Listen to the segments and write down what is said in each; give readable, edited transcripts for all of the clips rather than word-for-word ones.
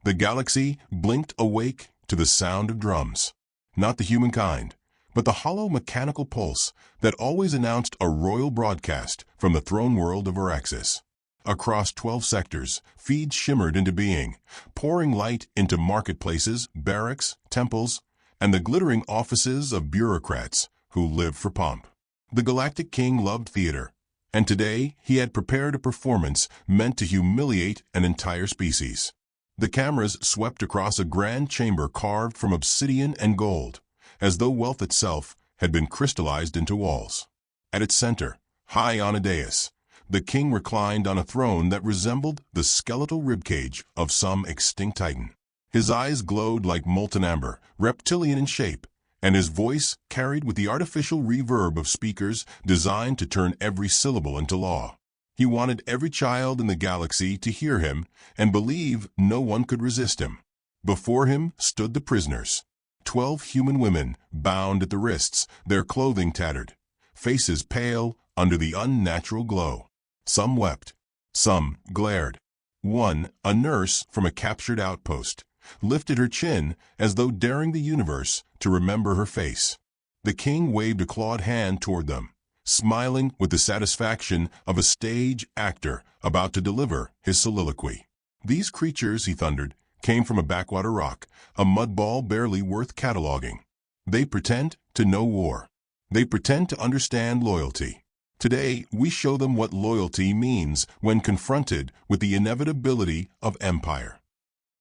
The galaxy blinked awake to the sound of drums. Not the humankind, but the hollow mechanical pulse that always announced a royal broadcast from the throne world of Araxis. Across 12 sectors, feeds shimmered into being, pouring light into marketplaces, barracks, temples, and the glittering offices of bureaucrats who lived for pomp. The Galactic King loved theater, and today he had prepared a performance meant to humiliate an entire species. The cameras swept across a grand chamber carved from obsidian and gold, as though wealth itself had been crystallized into walls. At its center, high on a dais, the king reclined on a throne that resembled the skeletal ribcage of some extinct titan. His eyes glowed like molten amber, reptilian in shape, and his voice carried with the artificial reverb of speakers designed to turn every syllable into law. He wanted every child in the galaxy to hear him and believe no one could resist him. Before him stood the prisoners, 12 human women bound at the wrists, their clothing tattered, faces pale under the unnatural glow. Some wept, some glared. One, a nurse from a captured outpost, lifted her chin as though daring the universe to remember her face. The king waved a clawed hand toward them, smiling with the satisfaction of a stage actor about to deliver his soliloquy. These creatures, he thundered, came from a backwater rock, a mudball barely worth cataloging. They pretend to know war. They pretend to understand loyalty. Today, we show them what loyalty means when confronted with the inevitability of empire.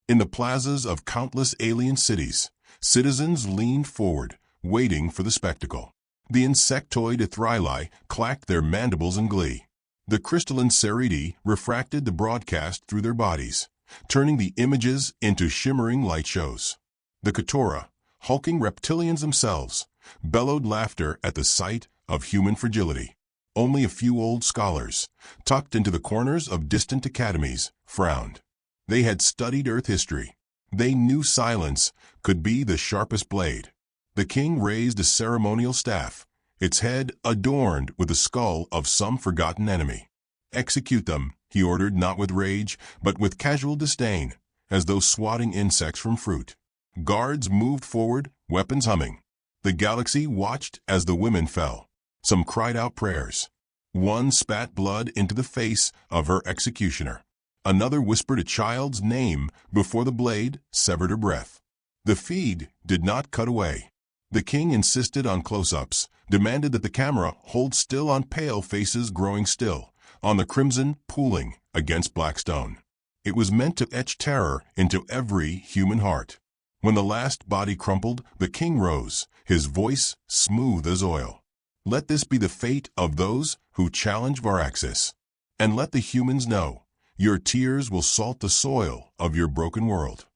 In the plazas of countless alien cities, citizens leaned forward, waiting for the spectacle. The insectoid Ethereali clacked their mandibles in glee. The crystalline Ceridi refracted the broadcast through their bodies, turning the images into shimmering light shows. The Katora, hulking reptilians themselves, bellowed laughter at the sight of human fragility. Only a few old scholars, tucked into the corners of distant academies, frowned. They had studied Earth history. They knew silence could be the sharpest blade. The king raised a ceremonial staff, its head adorned with the skull of some forgotten enemy. Execute them, he ordered, not with rage, but with casual disdain, as though swatting insects from fruit. Guards moved forward, weapons humming. The galaxy watched as the women fell. Some cried out prayers. One spat blood into the face of her executioner. Another whispered a child's name before the blade severed her breath. The feed did not cut away. The king insisted on close-ups, demanded that the camera hold still on pale faces growing still, on the crimson pooling against black stone. It was meant to etch terror into every human heart. When the last body crumpled, the king rose, his voice smooth as oil. Let this be the fate of those who challenge Varaxis. And let the humans know, your tears will salt the soil of your broken world.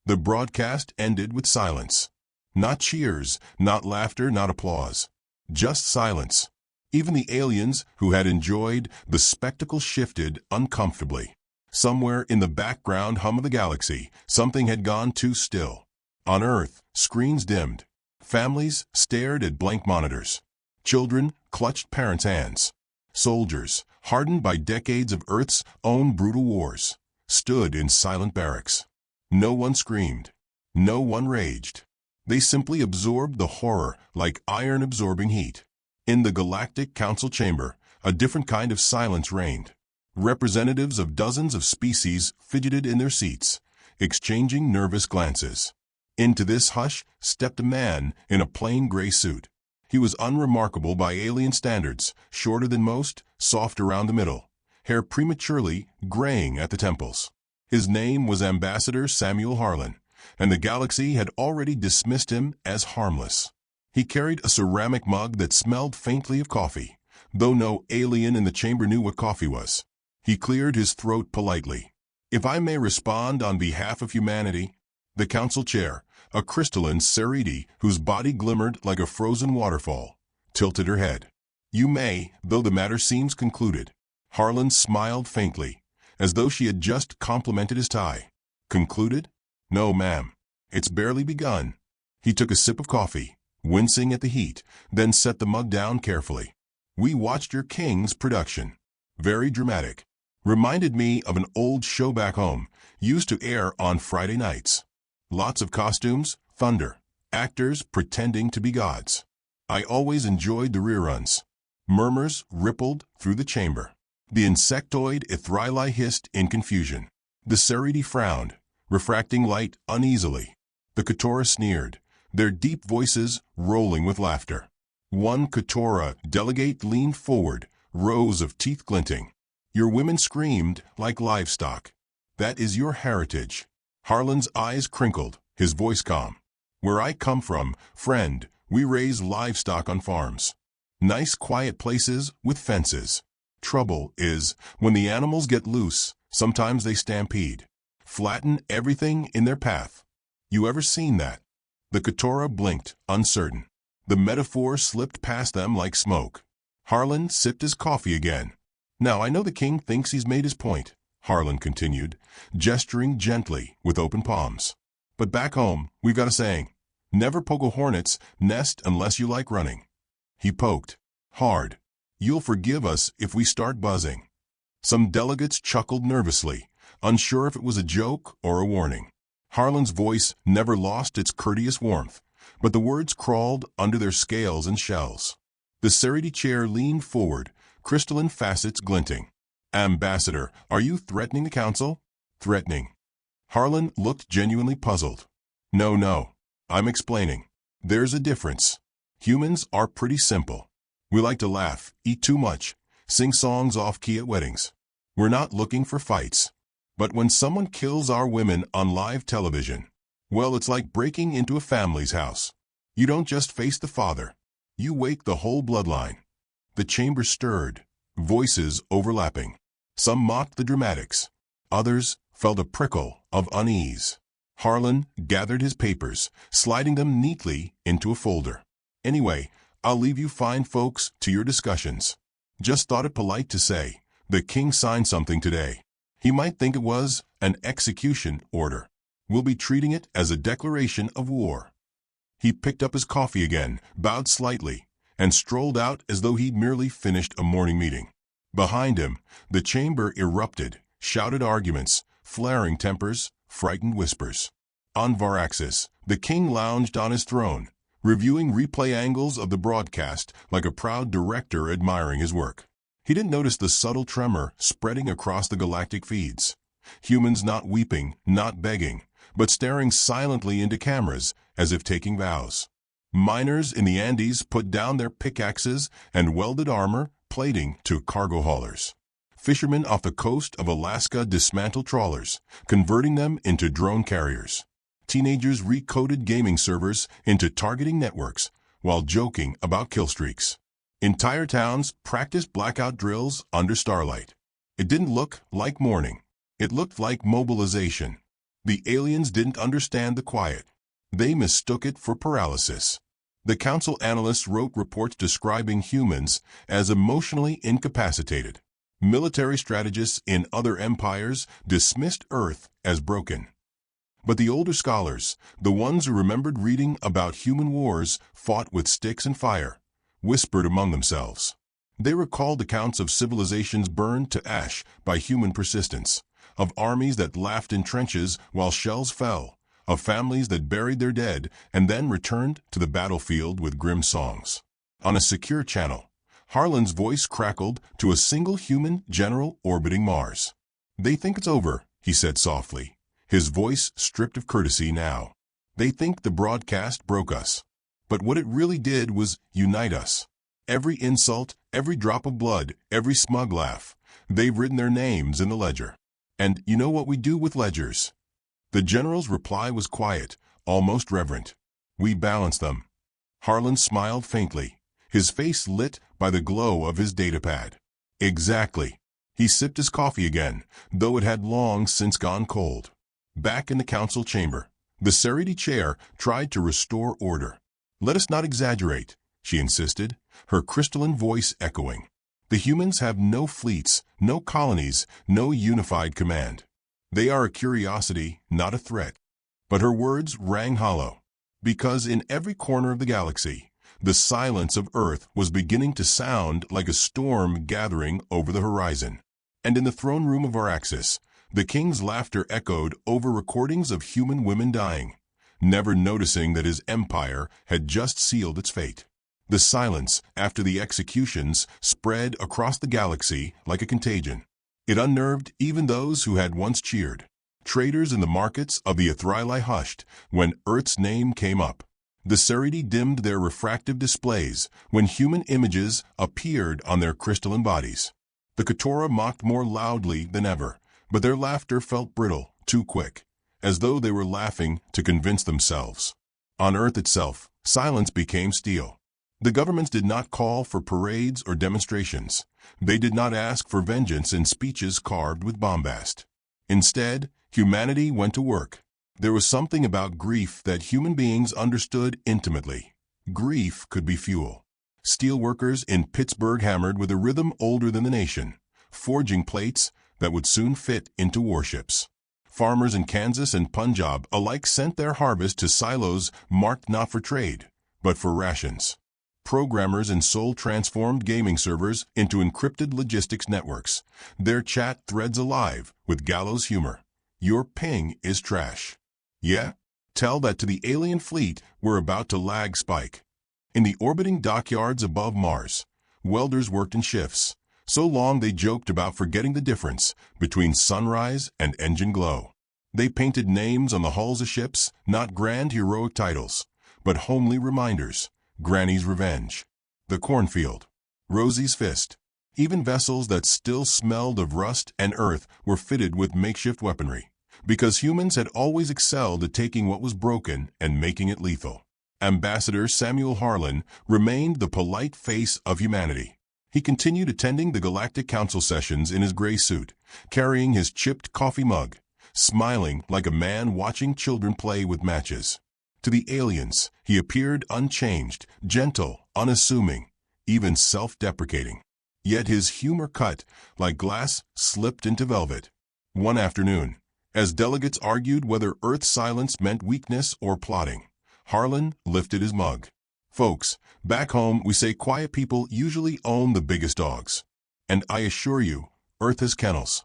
The broadcast ended with silence. Not cheers, not laughter, not applause. Just silence. Even the aliens who had enjoyed the spectacle shifted uncomfortably. Somewhere in the background hum of the galaxy, something had gone too still. On Earth, screens dimmed. Families stared at blank monitors. Children clutched parents' hands. Soldiers, hardened by decades of Earth's own brutal wars, stood in silent barracks. No one screamed. No one raged. They simply absorbed the horror like iron absorbing heat. In the Galactic Council chamber, a different kind of silence reigned. Representatives of dozens of species fidgeted in their seats, exchanging nervous glances. Into this hush stepped a man in a plain gray suit. He was unremarkable by alien standards, shorter than most, soft around the middle, hair prematurely graying at the temples. His name was Ambassador Samuel Harlan, and the galaxy had already dismissed him as harmless. He carried a ceramic mug that smelled faintly of coffee, though no alien in the chamber knew what coffee was. He cleared his throat politely. If I may respond on behalf of humanity, the council chair, a crystalline Ceridi whose body glimmered like a frozen waterfall, tilted her head. You may, though the matter seems concluded. Harlan smiled faintly, as though she had just complimented his tie. Concluded? No, ma'am. It's barely begun. He took a sip of coffee, wincing at the heat, then set the mug down carefully. We watched your king's production. Very dramatic. Reminded me of an old show back home, used to air on Friday nights. Lots of costumes, thunder, actors pretending to be gods. I always enjoyed the reruns. Murmurs rippled through the chamber. The insectoid Ithrili hissed in confusion. The Seridi frowned, refracting light uneasily. The Keturah sneered, their deep voices rolling with laughter. One Keturah delegate leaned forward, rows of teeth glinting. Your women screamed like livestock. That is your heritage. Harlan's eyes crinkled, his voice calm. Where I come from, friend, we raise livestock on farms. Nice quiet places with fences. Trouble is, when the animals get loose, sometimes they stampede. Flatten everything in their path. You ever seen that? The Keturah blinked, uncertain. The metaphor slipped past them like smoke. Harlan sipped his coffee again. Now I know the king thinks he's made his point, Harlan continued, gesturing gently with open palms. But back home, we've got a saying. Never poke a hornet's nest unless you like running. He poked. Hard. You'll forgive us if we start buzzing. Some delegates chuckled nervously, unsure if it was a joke or a warning. Harlan's voice never lost its courteous warmth, but the words crawled under their scales and shells. The Seridi chair leaned forward, crystalline facets glinting. Ambassador, are you threatening the council? Threatening. Harlan looked genuinely puzzled. No, I'm explaining. There's a difference. Humans are pretty simple. We like to laugh, eat too much, sing songs off-key at weddings. We're not looking for fights. But when someone kills our women on live television, well, it's like breaking into a family's house. You don't just face the father. You wake the whole bloodline. The chamber stirred, voices overlapping. Some mocked the dramatics. Others felt a prickle of unease. Harlan gathered his papers, sliding them neatly into a folder. Anyway, I'll leave you fine folks to your discussions. Just thought it polite to say, the king signed something today. He might think it was an execution order. We'll be treating it as a declaration of war. He picked up his coffee again, bowed slightly, and strolled out as though he'd merely finished a morning meeting. Behind him, the chamber erupted, shouted arguments, flaring tempers, frightened whispers. On Varaxis, the king lounged on his throne, reviewing replay angles of the broadcast like a proud director admiring his work. He didn't notice the subtle tremor spreading across the galactic feeds. Humans not weeping, not begging, but staring silently into cameras as if taking vows. Miners in the Andes put down their pickaxes and welded armor, plating to cargo haulers. Fishermen off the coast of Alaska dismantled trawlers, converting them into drone carriers. Teenagers recoded gaming servers into targeting networks while joking about killstreaks. Entire towns practiced blackout drills under starlight. It didn't look like mourning. It looked like mobilization. The aliens didn't understand the quiet. They mistook it for paralysis. The council analysts wrote reports describing humans as emotionally incapacitated. Military strategists in other empires dismissed Earth as broken. But the older scholars, the ones who remembered reading about human wars fought with sticks and fire, whispered among themselves. They recalled accounts of civilizations burned to ash by human persistence, of armies that laughed in trenches while shells fell, of families that buried their dead and then returned to the battlefield with grim songs. On a secure channel, Harlan's voice crackled to a single human general orbiting Mars. They think it's over, he said softly, his voice stripped of courtesy now. They think the broadcast broke us. But what it really did was unite us. Every insult, every drop of blood, every smug laugh, they've written their names in the ledger. And you know what we do with ledgers? The general's reply was quiet, almost reverent. We balance them. Harlan smiled faintly, his face lit by the glow of his datapad. Exactly. He sipped his coffee again, though it had long since gone cold. Back in the council chamber, the Seridi chair tried to restore order. Let us not exaggerate, she insisted, her crystalline voice echoing. The humans have no fleets, no colonies, no unified command. They are a curiosity, not a threat. But her words rang hollow, because in every corner of the galaxy, the silence of Earth was beginning to sound like a storm gathering over the horizon. And in the throne room of Araxis, the king's laughter echoed over recordings of human women dying, never noticing that his empire had just sealed its fate. The silence after the executions spread across the galaxy like a contagion. It unnerved even those who had once cheered. Traders in the markets of the Ethereal hushed when Earth's name came up. The Seridi dimmed their refractive displays when human images appeared on their crystalline bodies. The Keturah mocked more loudly than ever, but their laughter felt brittle, too quick, as though they were laughing to convince themselves. On Earth itself, silence became steel. The governments did not call for parades or demonstrations. They did not ask for vengeance in speeches carved with bombast. Instead, humanity went to work. There was something about grief that human beings understood intimately. Grief could be fuel. Steelworkers in Pittsburgh hammered with a rhythm older than the nation, forging plates that would soon fit into warships. Farmers in Kansas and Punjab alike sent their harvest to silos marked not for trade, but for rations. Programmers in Seoul transformed gaming servers into encrypted logistics networks, their chat threads alive with gallows humor. Your ping is trash. Yeah? Tell that to the alien fleet we're about to lag spike. In the orbiting dockyards above Mars, welders worked in shifts, so long they joked about forgetting the difference between sunrise and engine glow. They painted names on the hulls of ships, not grand heroic titles, but homely reminders. Granny's revenge, the cornfield, Rosie's fist. Even vessels that still smelled of rust and earth were fitted with makeshift weaponry, because humans had always excelled at taking what was broken and making it lethal. Ambassador Samuel Harlan remained the polite face of humanity. He continued attending the Galactic Council sessions in his gray suit, carrying his chipped coffee mug, smiling like a man watching children play with matches. To the aliens, he appeared unchanged, gentle, unassuming, even self-deprecating. Yet his humor cut like glass slipped into velvet. One afternoon, as delegates argued whether Earth's silence meant weakness or plotting, Harlan lifted his mug. Folks, back home we say quiet people usually own the biggest dogs. And I assure you, Earth has kennels.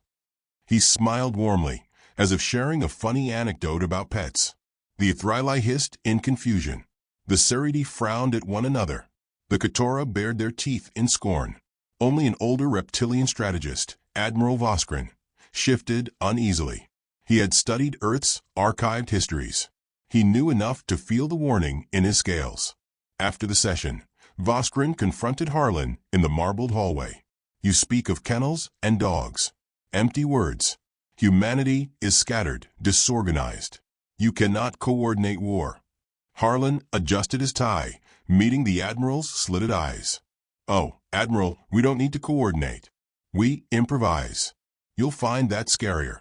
He smiled warmly, as if sharing a funny anecdote about pets. The Ethereal hissed in confusion. The Seridi frowned at one another. The Keturah bared their teeth in scorn. Only an older reptilian strategist, Admiral Voskrin, shifted uneasily. He had studied Earth's archived histories. He knew enough to feel the warning in his scales. After the session, Voskrin confronted Harlan in the marbled hallway. You speak of kennels and dogs. Empty words. Humanity is scattered, disorganized. You cannot coordinate war. Harlan adjusted his tie, meeting the Admiral's slitted eyes. Oh, Admiral, we don't need to coordinate. We improvise. You'll find that scarier.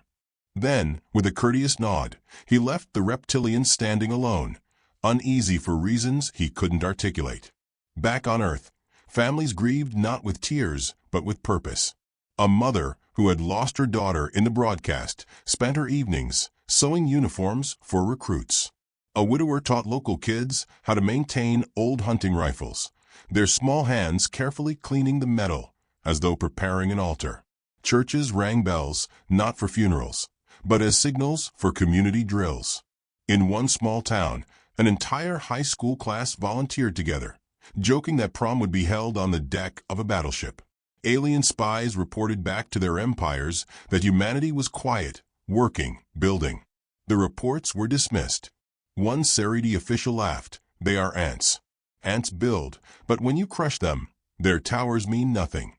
Then, with a courteous nod, he left the reptilian standing alone, uneasy for reasons he couldn't articulate. Back on Earth, families grieved not with tears, but with purpose. A mother who had lost her daughter in the broadcast spent her evenings sewing uniforms for recruits. A widower taught local kids how to maintain old hunting rifles, their small hands carefully cleaning the metal as though preparing an altar. Churches rang bells, not for funerals, but as signals for community drills. In one small town, an entire high school class volunteered together, joking that prom would be held on the deck of a battleship. Alien spies reported back to their empires that humanity was quiet, working, building. The reports were dismissed. One Seridi official laughed. They are ants. Ants build, but when you crush them, their towers mean nothing.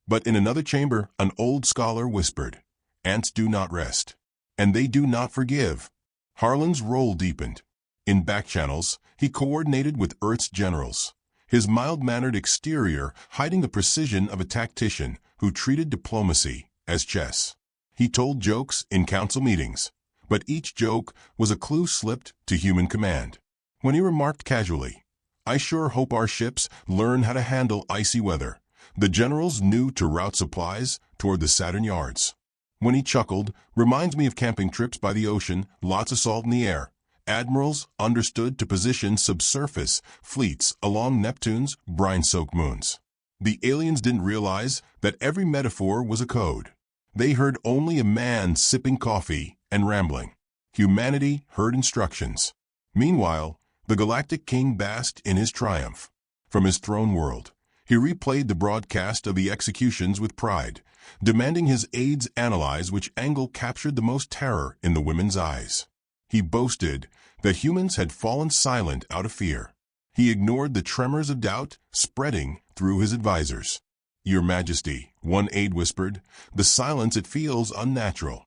But in another chamber, an old scholar whispered, ants do not rest, and they do not forgive. Harlan's role deepened. In back channels, he coordinated with Earth's generals, his mild-mannered exterior hiding the precision of a tactician who treated diplomacy as chess. He told jokes in council meetings, but each joke was a clue slipped to human command. When he remarked casually, I sure hope our ships learn how to handle icy weather, the generals knew to route supplies toward the Saturn yards. When he chuckled, reminds me of camping trips by the ocean, lots of salt in the air. Admirals understood to position subsurface fleets along Neptune's brine-soaked moons. The aliens didn't realize that every metaphor was a code. They heard only a man sipping coffee and rambling. Humanity heard instructions. Meanwhile, the Galactic King basked in his triumph. From his throne world, he replayed the broadcast of the executions with pride, demanding his aides analyze which angle captured the most terror in the women's eyes. He boasted that humans had fallen silent out of fear. He ignored the tremors of doubt spreading through his advisors. "Your Majesty," one aide whispered, "the silence it feels unnatural."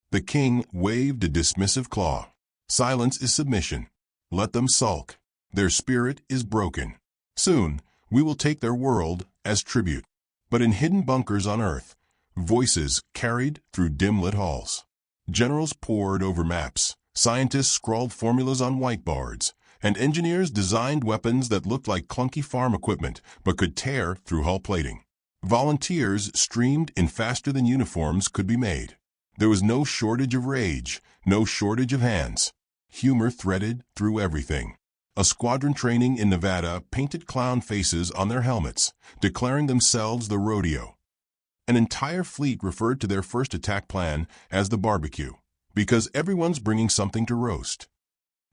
The king waved a dismissive claw. "Silence is submission. Let them sulk. Their spirit is broken. Soon, we will take their world as tribute." But in hidden bunkers on Earth, voices carried through dim-lit halls. Generals pored over maps, scientists scrawled formulas on whiteboards, and engineers designed weapons that looked like clunky farm equipment but could tear through hull plating. Volunteers streamed in faster than uniforms could be made. There was no shortage of rage, no shortage of hands. Humor threaded through everything. A squadron training in Nevada painted clown faces on their helmets, declaring themselves the rodeo. An entire fleet referred to their first attack plan as the barbecue, because everyone's bringing something to roast.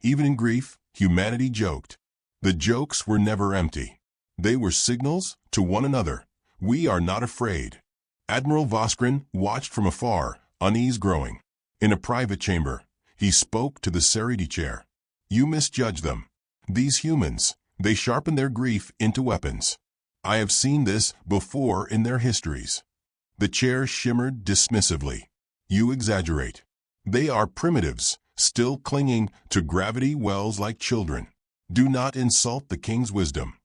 Even in grief, humanity joked. The jokes were never empty. They were signals to one another. We are not afraid. Admiral Voskrin watched from afar, unease growing. In a private chamber, he spoke to the Seridi chair. "You misjudge them. These humans, they sharpen their grief into weapons. I have seen this before in their histories." The chair shimmered dismissively. "You exaggerate. They are primitives, still clinging to gravity wells like children. Do not insult the king's wisdom."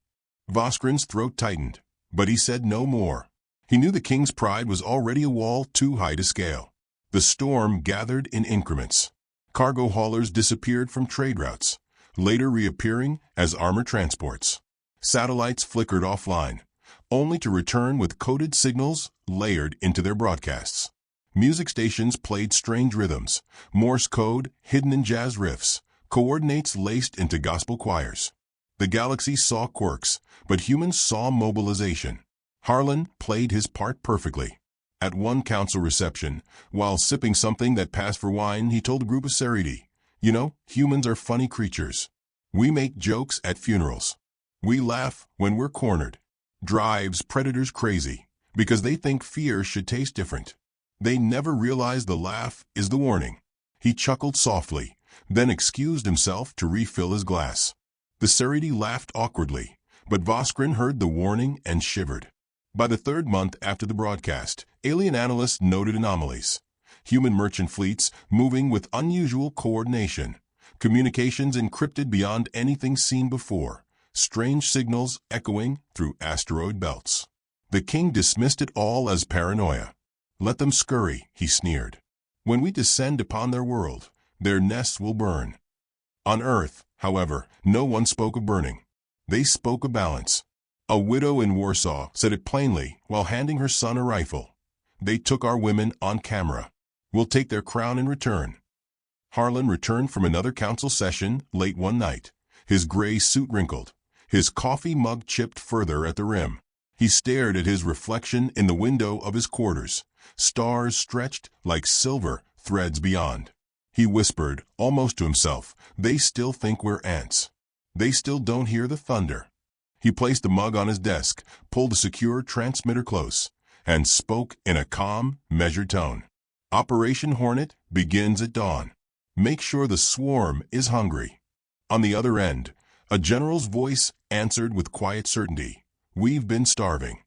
Voskrin's throat tightened, but he said no more. He knew the king's pride was already a wall too high to scale. The storm gathered in increments. Cargo haulers disappeared from trade routes, later reappearing as armor transports. Satellites flickered offline, only to return with coded signals layered into their broadcasts. Music stations played strange rhythms, Morse code hidden in jazz riffs, coordinates laced into gospel choirs. The galaxy saw quirks, but humans saw mobilization. Harlan played his part perfectly. At one council reception, while sipping something that passed for wine, he told a group of Seridi, "You know, humans are funny creatures. We make jokes at funerals. We laugh when we're cornered. Drives predators crazy, because they think fear should taste different. They never realize the laugh is the warning." He chuckled softly, then excused himself to refill his glass. The Seridi laughed awkwardly, but Voskrin heard the warning and shivered. By the third month after the broadcast, alien analysts noted anomalies. Human merchant fleets moving with unusual coordination. Communications encrypted beyond anything seen before. Strange signals echoing through asteroid belts. The king dismissed it all as paranoia. "Let them scurry," he sneered. "When we descend upon their world, their nests will burn." On Earth, however, no one spoke of burning. They spoke of balance. A widow in Warsaw said it plainly while handing her son a rifle. "They took our women on camera. We'll take their crown in return." Harlan returned from another council session late one night, his gray suit wrinkled, his coffee mug chipped further at the rim. He stared at his reflection in the window of his quarters, stars stretched like silver threads beyond. He whispered, almost to himself, "They still think we're ants. They still don't hear the thunder." He placed the mug on his desk, pulled a secure transmitter close, and spoke in a calm, measured tone. "Operation Hornet begins at dawn. Make sure the swarm is hungry." On the other end, a general's voice answered with quiet certainty, "We've been starving."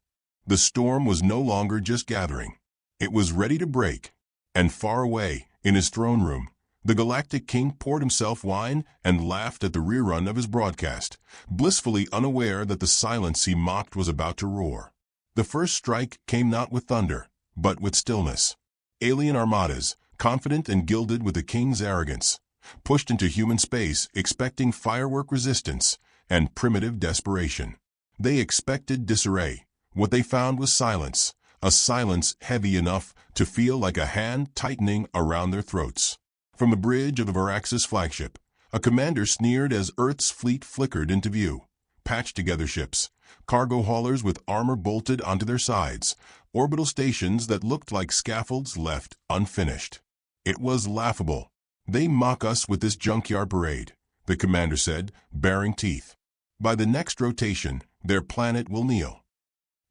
The storm was no longer just gathering. It was ready to break. And far away, in his throne room, the Galactic King poured himself wine and laughed at the rerun of his broadcast, blissfully unaware that the silence he mocked was about to roar. The first strike came not with thunder, but with stillness. Alien armadas, confident and gilded with the king's arrogance, pushed into human space expecting firework resistance and primitive desperation. They expected disarray. What they found was silence, a silence heavy enough to feel like a hand tightening around their throats. From the bridge of the Varaxis flagship, a commander sneered as Earth's fleet flickered into view. Patched-together ships, cargo haulers with armor bolted onto their sides, orbital stations that looked like scaffolds left unfinished. It was laughable. "They mock us with this junkyard parade," the commander said, baring teeth. "By the next rotation, their planet will kneel."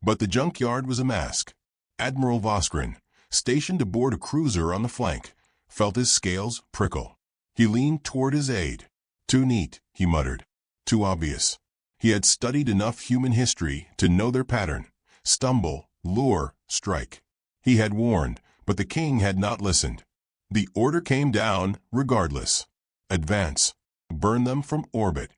But the junkyard was a mask. Admiral Voskrin, stationed aboard a cruiser on the flank, felt his scales prickle. He leaned toward his aide. "Too neat," he muttered. "Too obvious." He had studied enough human history to know their pattern: stumble, lure, strike. He had warned, but the king had not listened. The order came down regardless. "Advance. Burn them from orbit."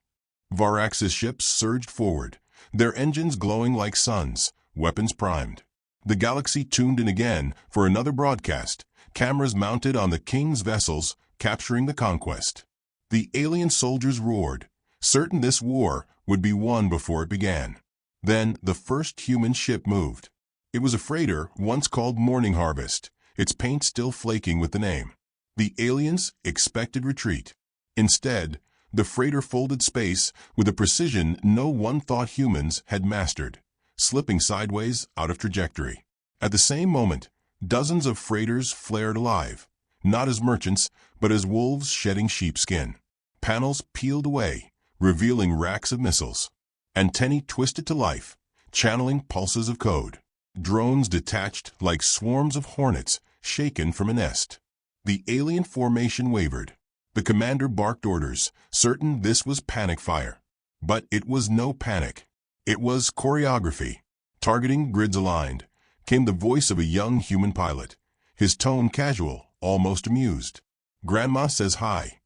Varax's ships surged forward, their engines glowing like suns, weapons primed. The galaxy tuned in again for another broadcast, cameras mounted on the king's vessels, capturing the conquest. The alien soldiers roared, certain this war would be won before it began. Then the first human ship moved. It was a freighter once called Morning Harvest, its paint still flaking with the name. The aliens expected retreat. Instead, the freighter folded space with a precision no one thought humans had mastered, slipping sideways out of trajectory. At the same moment, dozens of freighters flared alive, not as merchants, but as wolves shedding sheepskin. Panels peeled away, revealing racks of missiles. Antennae twisted to life, channeling pulses of code. Drones detached like swarms of hornets shaken from a nest. The alien formation wavered. The commander barked orders, certain this was panic fire. But it was no panic. It was choreography. Targeting grids aligned, came the voice of a young human pilot, his tone casual, almost amused. "Grandma says hi."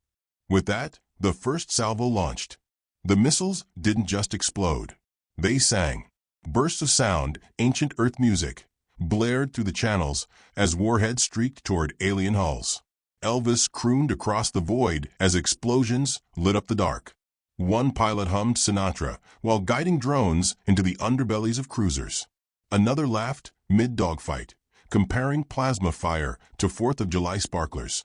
With that, the first salvo launched. The missiles didn't just explode. They sang. Bursts of sound, ancient Earth music, blared through the channels as warheads streaked toward alien hulls. Elvis crooned across the void as explosions lit up the dark. One pilot hummed Sinatra while guiding drones into the underbellies of cruisers. Another laughed mid-dogfight, comparing plasma fire to 4th of July sparklers.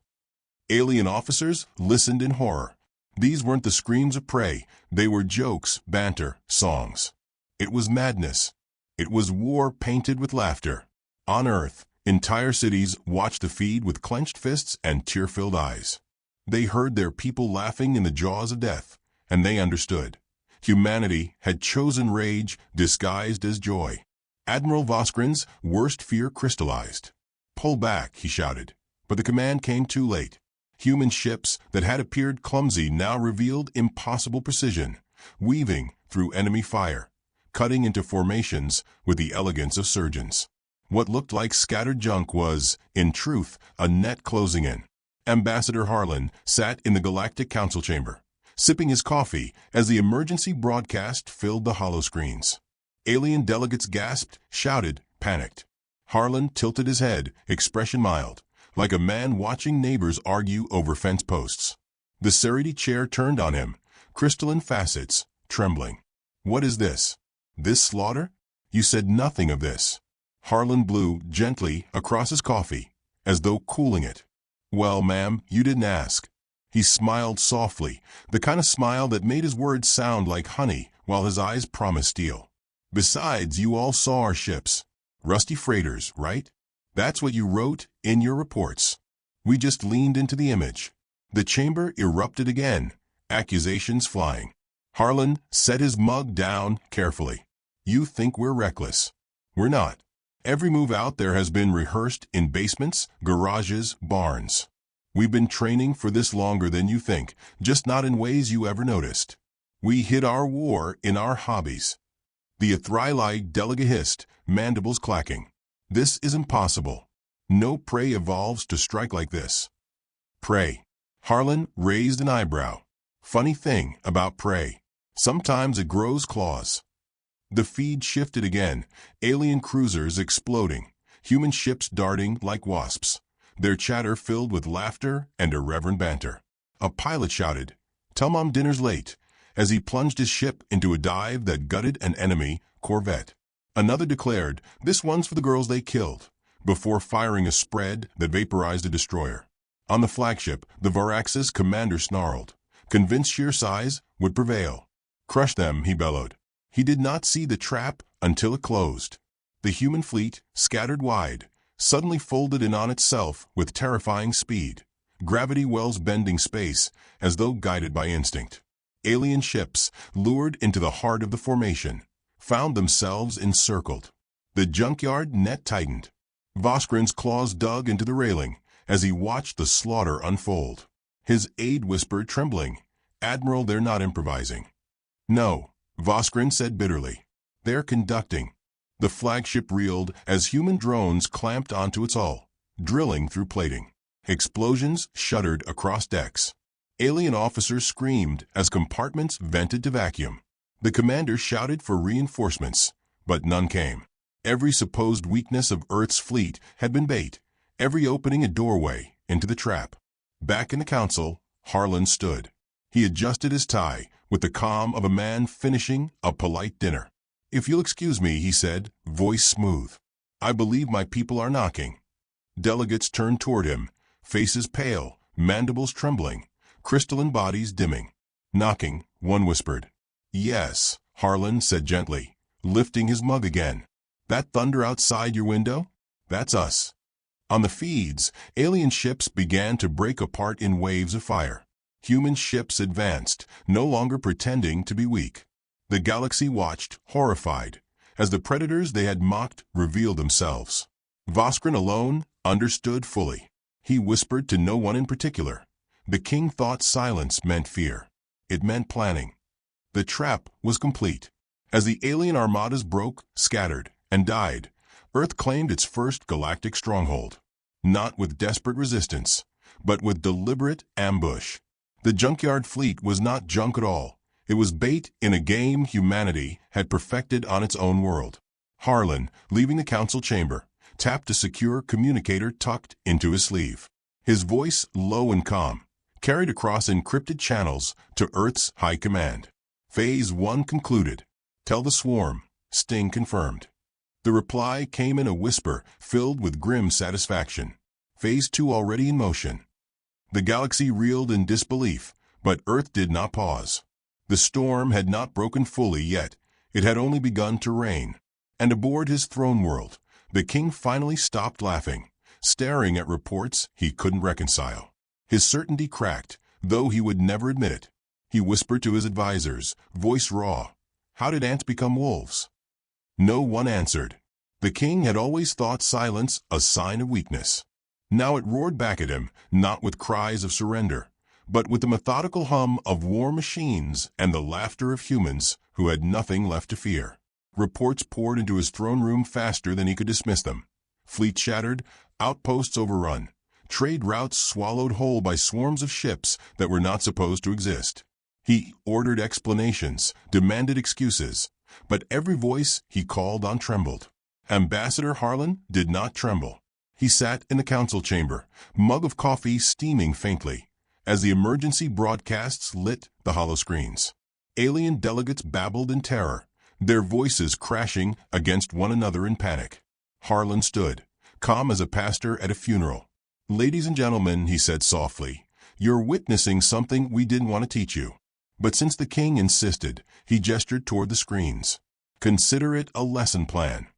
Alien officers listened in horror. These weren't the screams of prey, they were jokes, banter, songs. It was madness. It was war painted with laughter. On Earth, entire cities watched the feed with clenched fists and tear-filled eyes. They heard their people laughing in the jaws of death, and they understood. Humanity had chosen rage disguised as joy. Admiral Voskrin's worst fear crystallized. "Pull back," he shouted, but the command came too late. Human ships that had appeared clumsy now revealed impossible precision, weaving through enemy fire, cutting into formations with the elegance of surgeons. What looked like scattered junk was, in truth, a net closing in. Ambassador Harlan sat in the Galactic Council chamber, sipping his coffee as the emergency broadcast filled the holoscreens. Alien delegates gasped, shouted, panicked. Harlan tilted his head, expression mild, like a man watching neighbors argue over fence posts. The Serity chair turned on him, crystalline facets, trembling. "What is this? This slaughter? You said nothing of this." Harlan blew gently across his coffee, as though cooling it. "Well, ma'am, you didn't ask." He smiled softly, the kind of smile that made his words sound like honey while his eyes promised steel. "Besides, you all saw our ships. Rusty freighters, right? That's what you wrote in your reports." We just leaned into the image. The chamber erupted again, accusations flying. Harlan set his mug down carefully. "You think we're reckless. We're not. Every move out there has been rehearsed in basements, garages, barns. We've been training for this longer than you think, just not in ways you ever noticed. We hid our war in our hobbies." The Athrili delegate hissed, mandibles clacking. "This is impossible. No prey evolves to strike like this." "Prey." Harlan raised an eyebrow. "Funny thing about prey. Sometimes it grows claws." The feed shifted again, alien cruisers exploding, human ships darting like wasps, their chatter filled with laughter and irreverent banter. A pilot shouted, "Tell Mom dinner's late," as he plunged his ship into a dive that gutted an enemy corvette. Another declared, "This one's for the girls they killed," before firing a spread that vaporized a destroyer. On the flagship, the Varax's commander snarled, convinced sheer size would prevail. "Crush them," he bellowed. He did not see the trap until it closed. The human fleet, scattered wide, suddenly folded in on itself with terrifying speed, gravity wells bending space as though guided by instinct. Alien ships, lured into the heart of the formation, found themselves encircled. The junkyard net tightened. Voskrin's claws dug into the railing as he watched the slaughter unfold. His aide whispered, trembling, "Admiral, they're not improvising." "No," Voskrin said bitterly. "They're conducting." The flagship reeled as human drones clamped onto its hull, drilling through plating. Explosions shuddered across decks. Alien officers screamed as compartments vented to vacuum. The commander shouted for reinforcements, but none came. Every supposed weakness of Earth's fleet had been bait, every opening a doorway into the trap. Back in the council, Harlan stood. He adjusted his tie with the calm of a man finishing a polite dinner. "If you'll excuse me," he said, voice smooth. "I believe my people are knocking." Delegates turned toward him, faces pale, mandibles trembling, crystalline bodies dimming. "Knocking," one whispered. "Yes," Harlan said gently, lifting his mug again. "That thunder outside your window? That's us." On the feeds, alien ships began to break apart in waves of fire. Human ships advanced, no longer pretending to be weak. The galaxy watched, horrified, as the predators they had mocked revealed themselves. Voskrin alone understood fully. He whispered to no one in particular. The king thought silence meant fear. It meant planning. The trap was complete. As the alien armadas broke, scattered, and died, Earth claimed its first galactic stronghold. Not with desperate resistance, but with deliberate ambush. The junkyard fleet was not junk at all. It was bait in a game humanity had perfected on its own world. Harlan, leaving the council chamber, tapped a secure communicator tucked into his sleeve. His voice, low and calm, carried across encrypted channels to Earth's high command. Phase 1 concluded. Tell the swarm. Sting confirmed. The reply came in a whisper filled with grim satisfaction. Phase 2 already in motion. The galaxy reeled in disbelief, but Earth did not pause. The storm had not broken fully yet. It had only begun to rain. And aboard his throne world, the king finally stopped laughing, staring at reports he couldn't reconcile. His certainty cracked, though he would never admit it. He whispered to his advisors, voice raw, "How did ants become wolves?" No one answered. The king had always thought silence a sign of weakness. Now it roared back at him, not with cries of surrender, but with the methodical hum of war machines and the laughter of humans who had nothing left to fear. Reports poured into his throne room faster than he could dismiss them. Fleet shattered, outposts overrun, trade routes swallowed whole by swarms of ships that were not supposed to exist. He ordered explanations, demanded excuses, but every voice he called on trembled. Ambassador Harlan did not tremble. He sat in the council chamber, mug of coffee steaming faintly, as the emergency broadcasts lit the hollow screens. Alien delegates babbled in terror, their voices crashing against one another in panic. Harlan stood, calm as a pastor at a funeral. "Ladies and gentlemen," he said softly, "you're witnessing something we didn't want to teach you." But since the king insisted, he gestured toward the screens. "Consider it a lesson plan."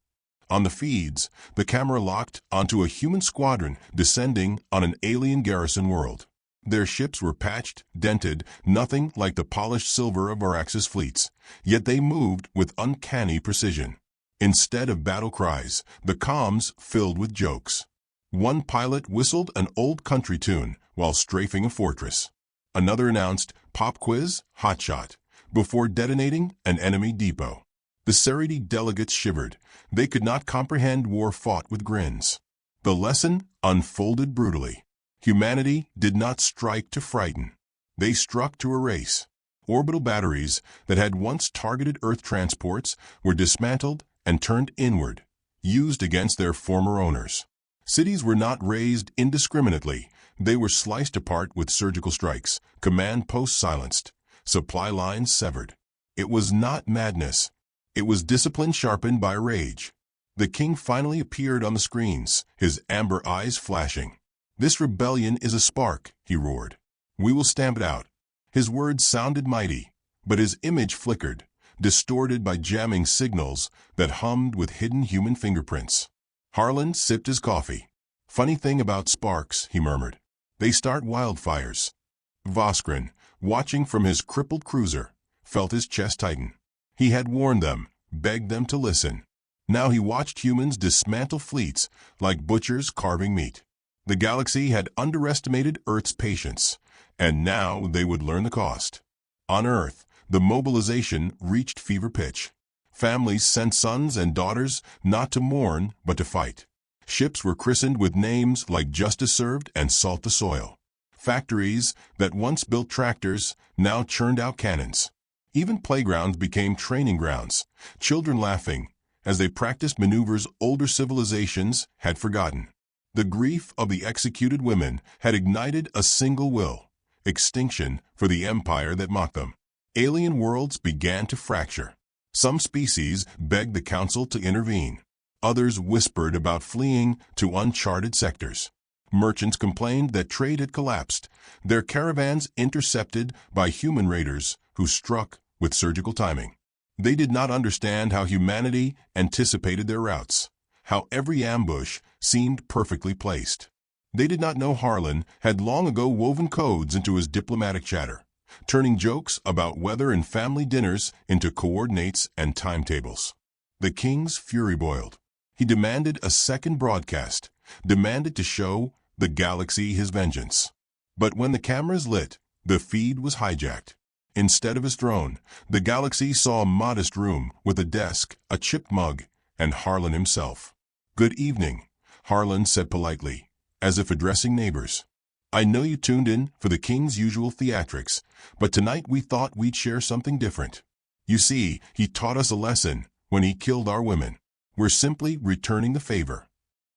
On the feeds, the camera locked onto a human squadron descending on an alien garrison world. Their ships were patched, dented, nothing like the polished silver of Varax's fleets, yet they moved with uncanny precision. Instead of battle cries, the comms filled with jokes. One pilot whistled an old country tune while strafing a fortress. Another announced, "Pop quiz, hotshot," before detonating an enemy depot. The Seridi delegates shivered. They could not comprehend war fought with grins. The lesson unfolded brutally. Humanity did not strike to frighten. They struck to erase. Orbital batteries that had once targeted Earth transports were dismantled and turned inward, used against their former owners. Cities were not razed indiscriminately. They were sliced apart with surgical strikes, command posts silenced, supply lines severed. It was not madness. It was discipline sharpened by rage. The king finally appeared on the screens, his amber eyes flashing. "This rebellion is a spark," he roared. "We will stamp it out." His words sounded mighty, but his image flickered. distorted by jamming signals that hummed with hidden human fingerprints. Harlan sipped his coffee. "Funny thing about sparks," he murmured. "They start wildfires." Voskrin, watching from his crippled cruiser, felt his chest tighten. He had warned them, begged them to listen. Now he watched humans dismantle fleets like butchers carving meat. The galaxy had underestimated Earth's patience, and now they would learn the cost. On Earth, the mobilization reached fever pitch. Families sent sons and daughters not to mourn but to fight. Ships were christened with names like Justice Served and Salt the Soil. Factories that once built tractors now churned out cannons. Even playgrounds became training grounds, children laughing as they practiced maneuvers older civilizations had forgotten. The grief of the executed women had ignited a single will: extinction for the empire that mocked them. Alien worlds began to fracture. Some species begged the council to intervene. Others whispered about fleeing to uncharted sectors. Merchants complained that trade had collapsed, their caravans intercepted by human raiders who struck with surgical timing. They did not understand how humanity anticipated their routes, how every ambush seemed perfectly placed. They did not know Harlan had long ago woven codes into his diplomatic chatter, turning jokes about weather and family dinners into coordinates and timetables. The king's fury boiled. He demanded a second broadcast, demanded to show the galaxy his vengeance. But when the cameras lit, the feed was hijacked. Instead of his throne, the galaxy saw a modest room with a desk, a chipped mug, and Harlan himself. "Good evening," Harlan said politely, as if addressing neighbors. "I know you tuned in for the king's usual theatrics, but tonight we thought we'd share something different. You see, he taught us a lesson when he killed our women. We're simply returning the favor."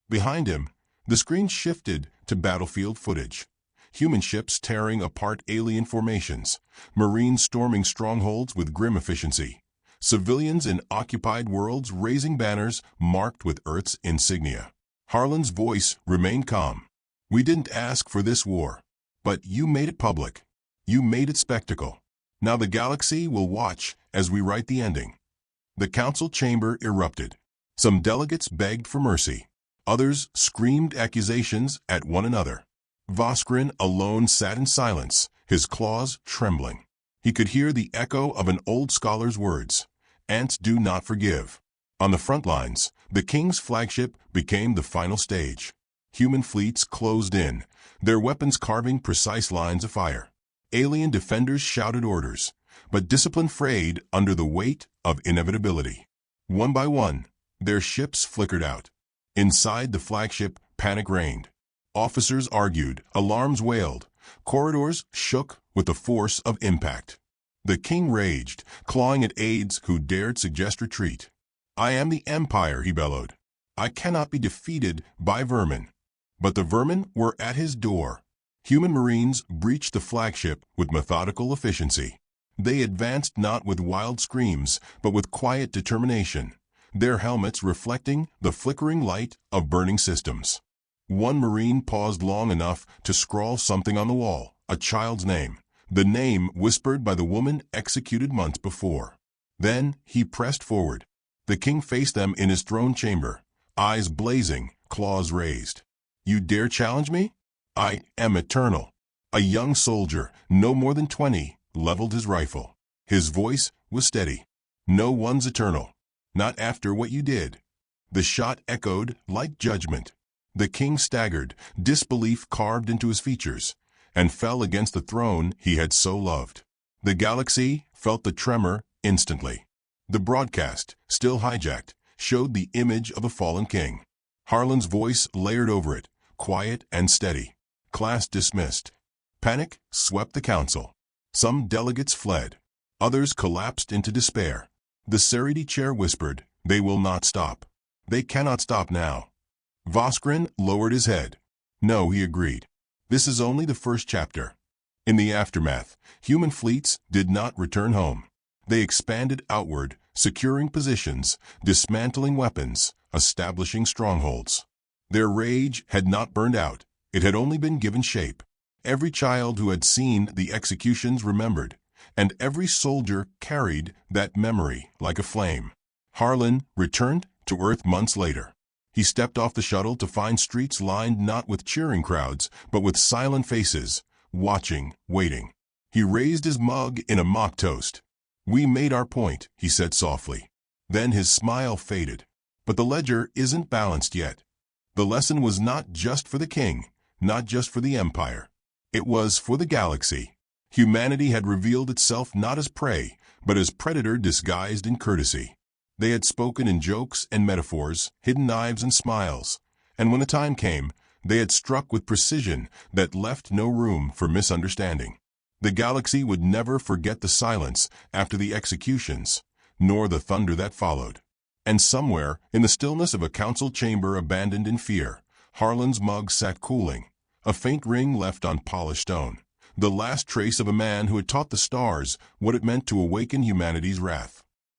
Behind him, the screen shifted to battlefield footage. Human ships tearing apart alien formations, Marines storming strongholds with grim efficiency, civilians in occupied worlds raising banners marked with Earth's insignia. Harlan's voice remained calm. "We didn't ask for this war, but you made it public. You made it spectacle. Now the galaxy will watch as we write the ending." The council chamber erupted. Some delegates begged for mercy. Others screamed accusations at one another. Voskrin alone sat in silence, his claws trembling. He could hear the echo of an old scholar's words: "Ants do not forgive." On the front lines, the king's flagship became the final stage. Human fleets closed in, their weapons carving precise lines of fire. Alien defenders shouted orders, but discipline frayed under the weight of inevitability. One by one, their ships flickered out. Inside the flagship, panic reigned. Officers argued, alarms wailed, corridors shook with the force of impact. The king raged, clawing at aides who dared suggest retreat. "I am the Empire," he bellowed. "I cannot be defeated by vermin." But the vermin were at his door. Human Marines breached the flagship with methodical efficiency. They advanced not with wild screams, but with quiet determination, their helmets reflecting the flickering light of burning systems. One Marine paused long enough to scrawl something on the wall, a child's name, the name whispered by the woman executed months before. Then he pressed forward. The king faced them in his throne chamber, eyes blazing, claws raised. "You dare challenge me? I am eternal." A young soldier, no more than 20, leveled his rifle. His voice was steady. "No one's eternal. Not after what you did." The shot echoed like judgment. The king staggered, disbelief carved into his features, and fell against the throne he had so loved. The galaxy felt the tremor instantly. The broadcast, still hijacked, showed the image of a fallen king. Harlan's voice layered over it, quiet and steady. Class dismissed. Panic swept the council. Some delegates fled. Others collapsed into despair. The Serity chair whispered, "They will not stop. They cannot stop now." Voskrin lowered his head. "No," he agreed. "This is only the first chapter." In the aftermath, human fleets did not return home. They expanded outward, securing positions, dismantling weapons, establishing strongholds. Their rage had not burned out. It had only been given shape. Every child who had seen the executions remembered. and every soldier carried that memory like a flame. Harlan returned to Earth months later. He stepped off the shuttle to find streets lined not with cheering crowds, but with silent faces, watching, waiting. He raised his mug in a mock toast. "We made our point," he said softly. Then his smile faded. But the ledger isn't balanced yet. The lesson was not just for the king, not just for the empire. It was for the galaxy. Humanity had revealed itself not as prey, but as predator disguised in courtesy. They had spoken in jokes and metaphors, hidden knives and smiles, and when the time came, they had struck with precision that left no room for misunderstanding. The galaxy would never forget the silence after the executions, nor the thunder that followed. And somewhere, in the stillness of a council chamber abandoned in fear, Harlan's mug sat cooling, a faint ring left on polished stone, the last trace of a man who had taught the stars what it meant to awaken humanity's wrath.